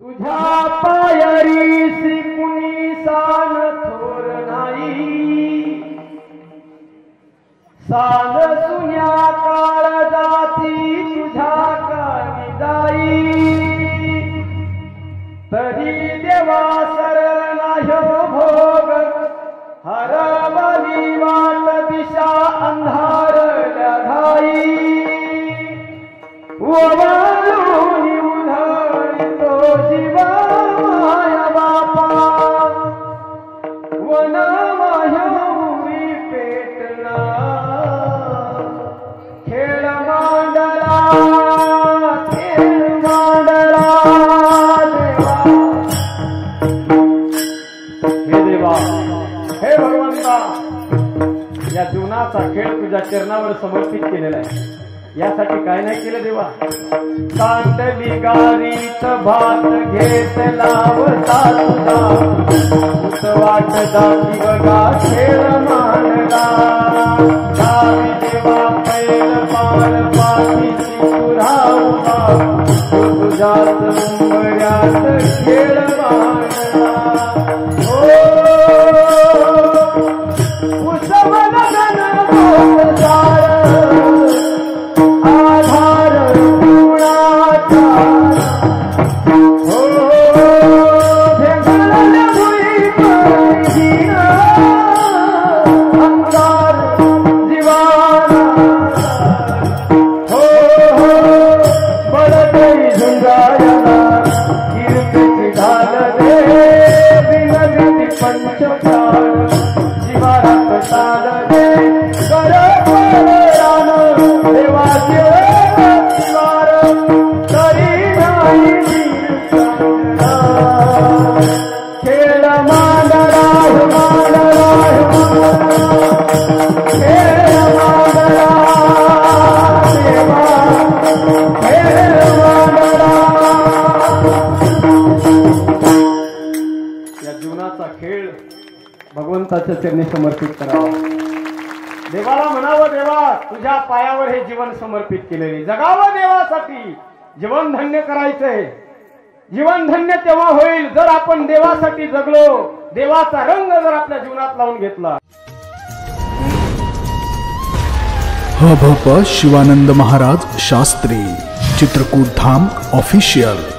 तुझ्या पायरी कुणी सान थोर नाही, सान सुन्या काळ जाती तुझ्या कानी जाई, तरी देवा सरला ह्यो भोग हरवली वाट दिशा अंधारल्या घाई, ओवाळून उधळतो जीवा माया बापा, वन माह्यावी पेटला खेळ मांडला, खेळ मांडला देवा। हे भगवंता, या जीवनाचा खेळ तुझ्या चरणावर समर्पित केलेला आहे, यासाठी काय नाही केलं देवा। सांडली गारीत भात घेतला वता तुझा, वाट जाती बघा खेळ मांडला, गावी देवा पैल पार पाठीची पुरावा, तुझ्याच मुंबऱ्यात खेळ मांडला। खेळ भगवंताच्या चरणी समर्पित करावा। देवाला म्हणावं, देवा तुझ्या पायावर हे जीवन समर्पित केलेले, जगावं देवासाठी, जीवन धन्य करायचंय। जीवन धन्य तेव्हा होईल जर आपण देवासाठी जगलो, देवाचा रंग जर आपल्या जीवनात लावून घेतला। ह.भ.प. शिवानंद महाराज शास्त्री, चित्रकूट धाम ऑफिशियल।